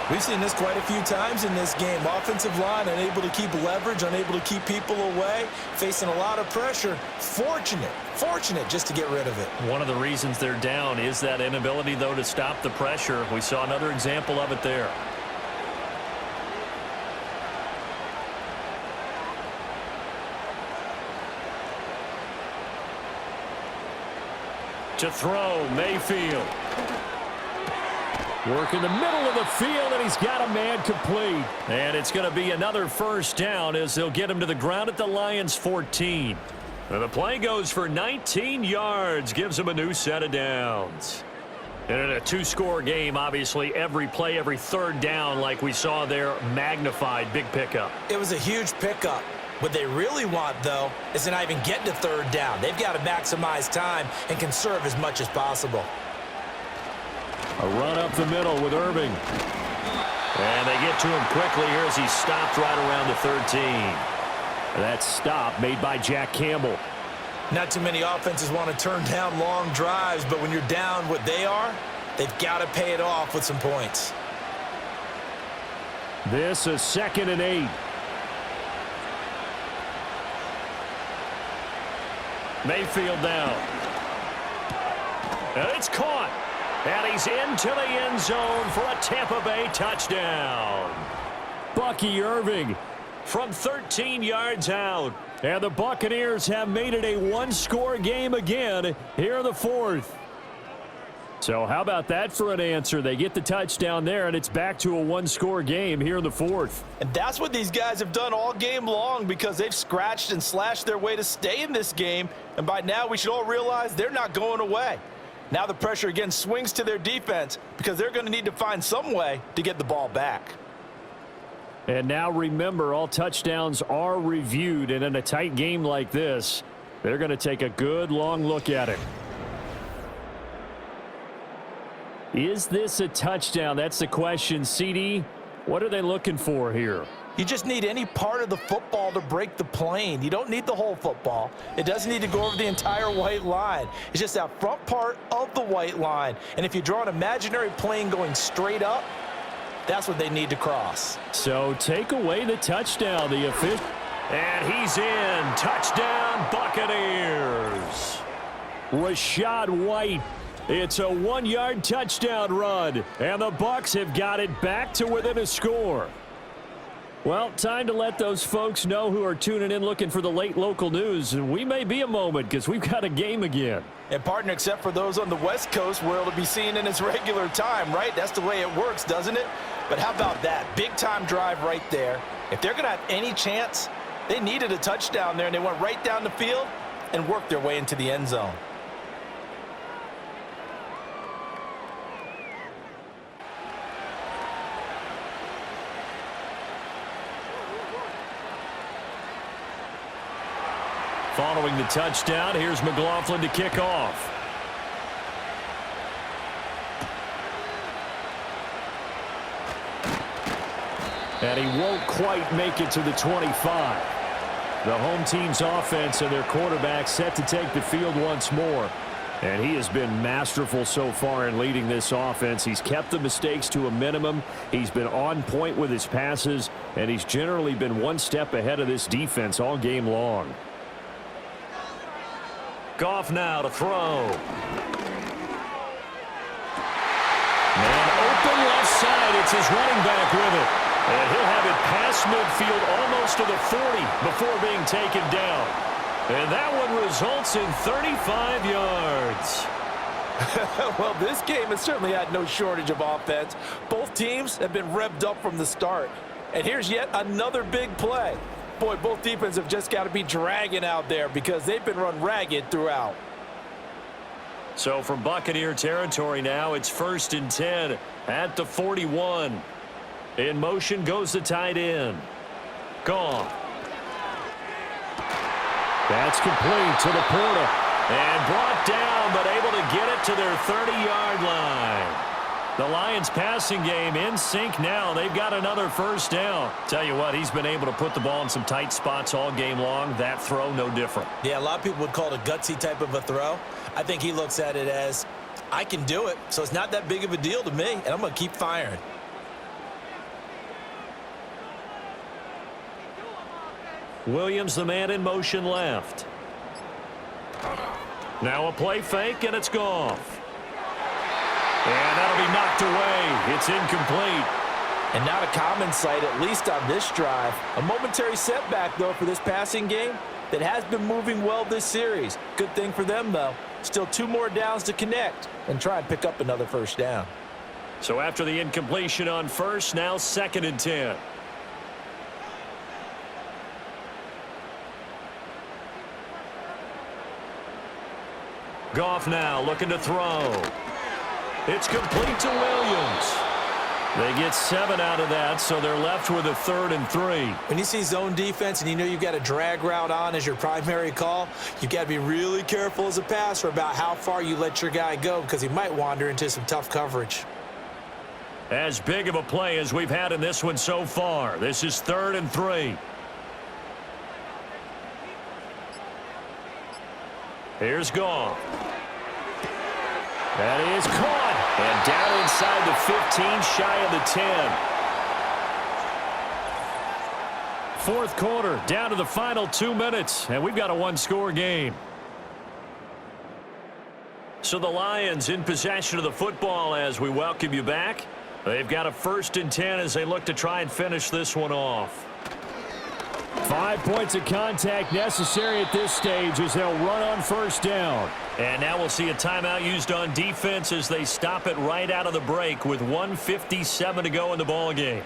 We've seen this quite a few times in this game. Offensive line unable to keep leverage, unable to keep people away, facing a lot of pressure. Fortunate just to get rid of it. One of the reasons they're down is that inability, though, to stop the pressure. We saw another example of it there. To throw, Mayfield. Work in the middle of the field, and he's got a man complete. And it's going to be another first down as they'll get him to the ground at the Lions' 14. And the play goes for 19 yards, gives him a new set of downs. And in a two-score game, obviously, every play, every third down, like we saw there, magnified, big pickup. It was a huge pickup. What they really want, though, is to not even get to third down. They've got to maximize time and conserve as much as possible. A run up the middle with Irving. And they get to him quickly here as he stopped right around the 13. That stop made by Jack Campbell. Not too many offenses want to turn down long drives, but when you're down what they are, they've got to pay it off with some points. This is 2nd and 8. Mayfield down. And it's caught. And he's into the end zone for a Tampa Bay touchdown. Bucky Irving From 13 yards out. And the Buccaneers have made it a one-score game again here in the 4th. So how about that for an answer? They get the touchdown there, and it's back to a one-score game here in the 4th. And that's what these guys have done all game long because they've scratched and slashed their way to stay in this game. And by now, we should all realize they're not going away. Now the pressure again swings to their defense because they're going to need to find some way to get the ball back. And now remember, all touchdowns are reviewed, and in a tight game like this, they're going to take a good long look at it. Is this a touchdown? That's the question. CD, what are they looking for here? You just need any part of the football to break the plane. You don't need the whole football. It doesn't need to go over the entire white line. It's just that front part of the white line. And if you draw an imaginary plane going straight up, that's what they need to cross. So take away the touchdown. The official. And he's in. Touchdown, Buccaneers. Rashad White. It's a 1-yard touchdown run. And the Bucs have got it back to within a score. Well, time to let those folks know who are tuning in looking for the late local news. And we may be a moment because we've got a game again. And partner, except for those on the West Coast where it'll be seen in its regular time, right? That's the way it works, doesn't it? But how about that? Big-time drive right there. If they're going to have any chance, they needed a touchdown there, and they went right down the field and worked their way into the end zone. Following the touchdown, here's McLaughlin to kick off. And he won't quite make it to the 25. The home team's offense and their quarterback set to take the field once more. And he has been masterful so far in leading this offense. He's kept the mistakes to a minimum. He's been on point with his passes. And he's generally been one step ahead of this defense all game long. Goff now to throw. And open left side. It's his running back with it. And he'll have it past midfield almost to the 40 before being taken down. And that one results in 35 yards. Well, this game has certainly had no shortage of offense. Both teams have been revved up from the start. And here's yet another big play. Boy, both defenses have just got to be dragging out there because they've been run ragged throughout. So from Buccaneer territory now, it's 1st and 10 at the 41. In motion goes the tight end. Goff. That's complete to the Porter. And brought down, but able to get it to their 30-yard line. The Lions passing game in sync now. They've got another first down. Tell you what, he's been able to put the ball in some tight spots all game long. That throw, no different. Yeah, a lot of people would call it a gutsy type of a throw. I think he looks at it as, I can do it, so it's not that big of a deal to me, and I'm going to keep firing. Williams, the man in motion left. Now a play fake, and it's Goff. And that'll be knocked away. It's incomplete. And not a common sight, at least on this drive. A momentary setback, though, for this passing game that has been moving well this series. Good thing for them, though. Still 2 more downs to connect and try and pick up another first down. So after the incompletion on first, now 2nd and 10. Goff now looking to throw. It's complete to Williams. They get 7 out of that, so they're left with a 3rd and 3. When you see zone defense and you know you've got a drag route on as your primary call, you've got to be really careful as a passer about how far you let your guy go because he might wander into some tough coverage. As big of a play as we've had in this one so far. This is 3rd and 3. Here's Goff. That is caught. And down inside the 15, shy of the 10. 4th quarter, down to the final 2 minutes, and we've got a 1-score game. So the Lions in possession of the football as we welcome you back. They've got a 1st and 10 as they look to try and finish this one off. 5 points of contact necessary at this stage as they'll run on first down. And now we'll see a timeout used on defense as they stop it right out of the break with 1:57 to go in the ball game.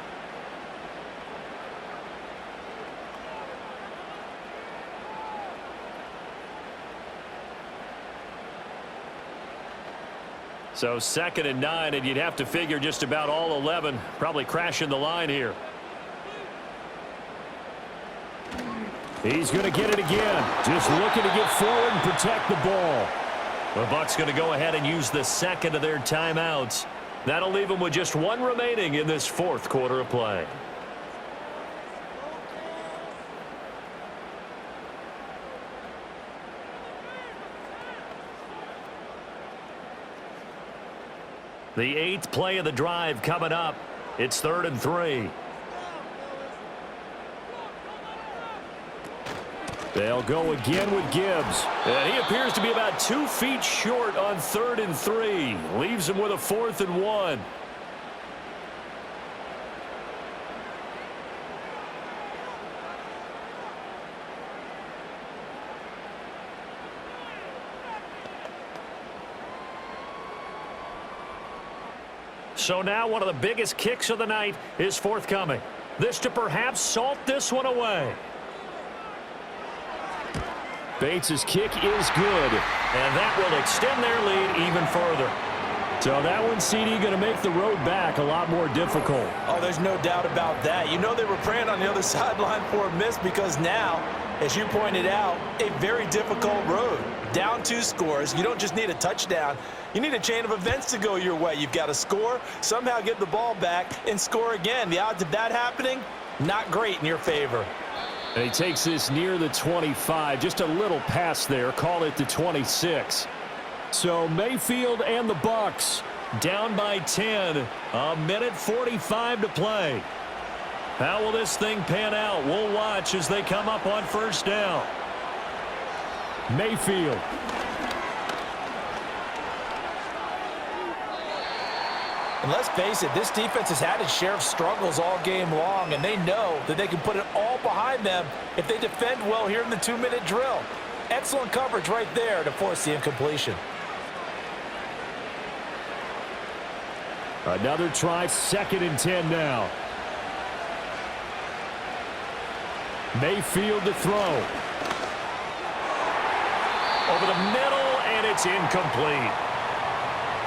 So 2nd and 9, and you'd have to figure just about all 11 probably crashing the line here. He's going to get it again. Just looking to get forward and protect the ball. The Bucs going to go ahead and use the 2nd of their timeouts. That'll leave them with just 1 remaining in this 4th quarter of play. The 8th play of the drive coming up. It's 3rd and 3. They'll go again with Gibbs. And he appears to be about 2 feet short on 3rd and 3. Leaves him with a 4th and 1. So now one of the biggest kicks of the night is forthcoming. This to perhaps salt this one away. Bates' kick is good. And that will extend their lead even further. So that one, CD, going to make the road back a lot more difficult. Oh, there's no doubt about that. You know they were praying on the other sideline for a miss because now, as you pointed out, a very difficult road. Down 2 scores. You don't just need a touchdown. You need a chain of events to go your way. You've got to score, somehow get the ball back, and score again. The odds of that happening, not great in your favor. And he takes this near the 25. Just a little pass there. Call it the 26. So Mayfield and the Bucs down by 10. A minute 45 to play. How will this thing pan out? We'll watch as they come up on first down. Mayfield. And let's face it, this defense has had its share of struggles all game long, and they know that they can put it all behind them if they defend well here in the 2-minute drill. Excellent coverage right there to force the incompletion. Another try, 2nd and 10 now. Mayfield to throw. Over the middle, and it's incomplete.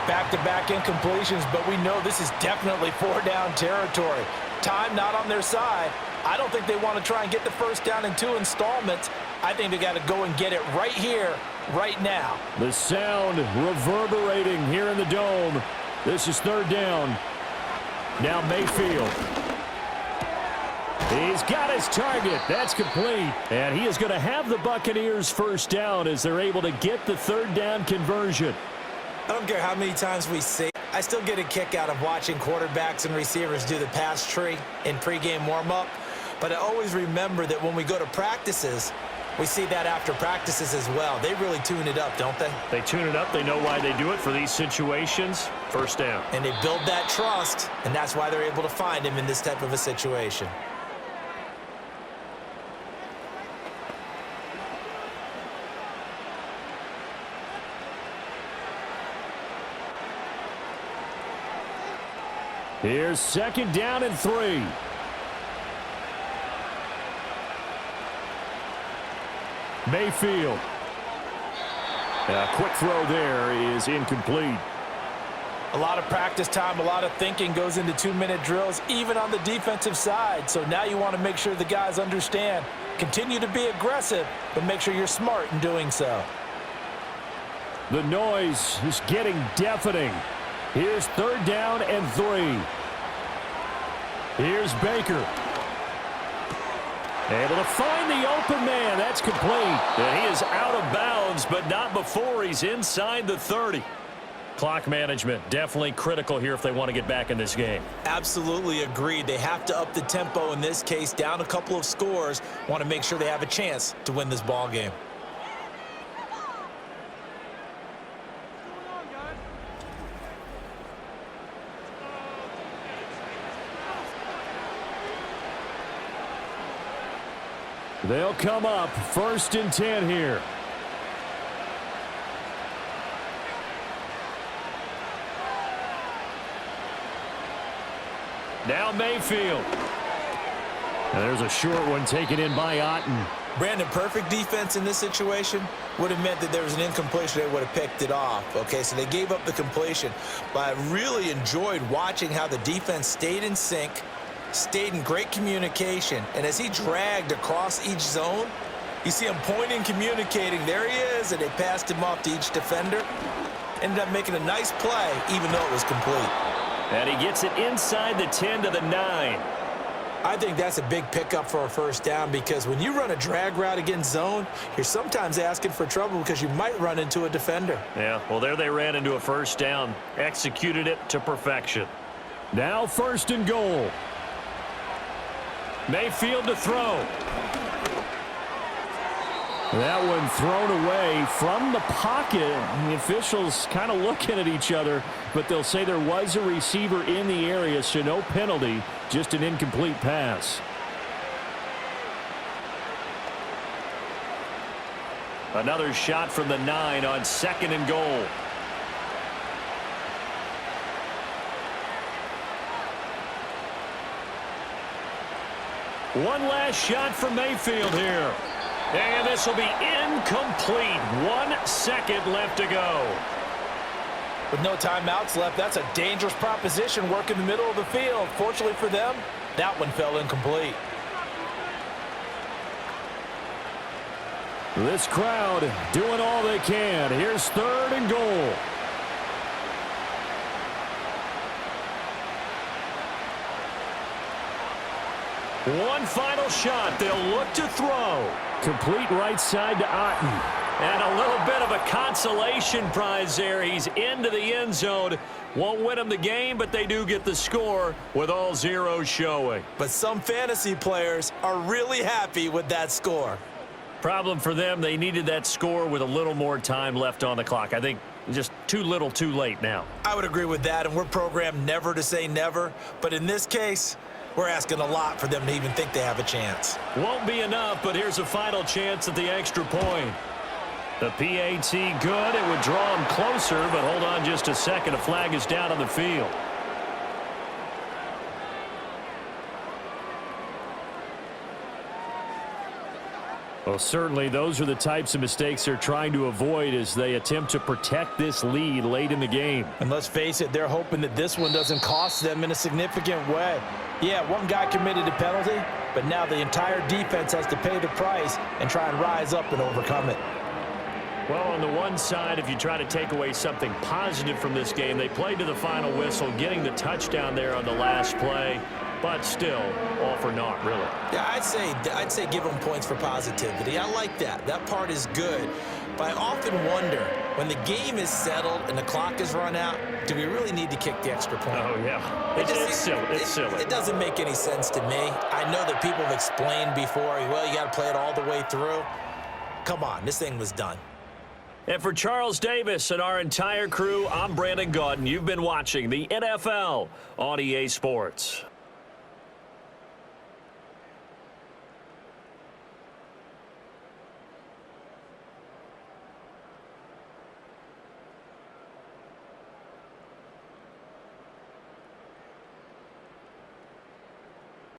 Back-to-back incompletions, but we know this is definitely 4-down territory. Time not on their side. I don't think they want to try and get the first down in 2 installments. I think they got to go and get it right here, right now. The sound reverberating here in the dome. This is 3rd down. Now Mayfield. He's got his target. That's complete. And he is going to have the Buccaneers first down as they're able to get the 3rd down conversion. I don't care how many times we say it, I still get a kick out of watching quarterbacks and receivers do the pass tree in pregame warm-up. But I always remember that when we go to practices, we see that after practices as well. They really tune it up, don't they? They tune it up. They know why they do it for these situations. First down. And they build that trust, and that's why they're able to find him in this type of a situation. Here's 2nd down and 3. Mayfield. A quick throw there is incomplete. A lot of practice time, a lot of thinking goes into 2-minute drills, even on the defensive side. So now you want to make sure the guys understand. Continue to be aggressive, but make sure you're smart in doing so. The noise is getting deafening. Here's 3rd down and 3. Here's Baker. Able to find the open man. That's complete. And he is out of bounds, but not before he's inside the 30. Clock management definitely critical here if they want to get back in this game. Absolutely agreed. They have to up the tempo in this case, down a couple of scores. Want to make sure they have a chance to win this ball game. They'll come up 1st and 10 here. Now Mayfield. And there's a short one taken in by Otten. Brandon, perfect defense in this situation would have meant that there was an incompletion. They would have picked it off. Okay, so they gave up the completion. But I really enjoyed watching how the defense stayed in sync, stayed in great communication, and as he dragged across each zone, you see him pointing, communicating. There he is, and they passed him off to each defender. Ended up making a nice play, even though it was complete. And he gets it inside the 10 to the 9. I think that's a big pickup for a first down because when you run a drag route against zone, you're sometimes asking for trouble because you might run into a defender. Yeah, well, there they ran into a first down. Executed it to perfection. Now 1st and goal. Mayfield to throw. That one thrown away from the pocket. The officials kind of looking at each other, but they'll say there was a receiver in the area, so no penalty, just an incomplete pass. Another shot from the 9 on 2nd and goal. One last shot from Mayfield here. And this will be incomplete. 1 second left to go. With no timeouts left, that's a dangerous proposition. Work in the middle of the field. Fortunately for them, that one fell incomplete. This crowd doing all they can. Here's 3rd and goal. One final shot. They'll look to throw. Complete right side to Otten. And a little bit of a consolation prize there. He's into the end zone. Won't win them the game, but they do get the score with all zeros showing. But some fantasy players are really happy with that score. Problem for them, they needed that score with a little more time left on the clock. I think just too little too late now. I would agree with that, and we're programmed never to say never. But in this case, we're asking a lot for them to even think they have a chance. Won't be enough, but here's a final chance at the extra point. The PAT good. It would draw them closer, but hold on just a second. A flag is down on the field. Well, certainly those are the types of mistakes they're trying to avoid as they attempt to protect this lead late in the game. And let's face it, they're hoping that this one doesn't cost them in a significant way. Yeah, one guy committed a penalty, but now the entire defense has to pay the price and try and rise up and overcome it. Well, on the one side, if you try to take away something positive from this game, they played to the final whistle, getting the touchdown there on the last play, but still, all for naught, really. Yeah, I'd say give them points for positivity. I like that. That part is good. But I often wonder, when the game is settled and the clock is run out, do we really need to kick the extra point? Oh, yeah. It's silly. It's silly. It doesn't make any sense to me. I know that people have explained before, well, you got to play it all the way through. Come on, this thing was done. And for Charles Davis and our entire crew, I'm Brandon Gaudin. You've been watching the NFL on EA Sports.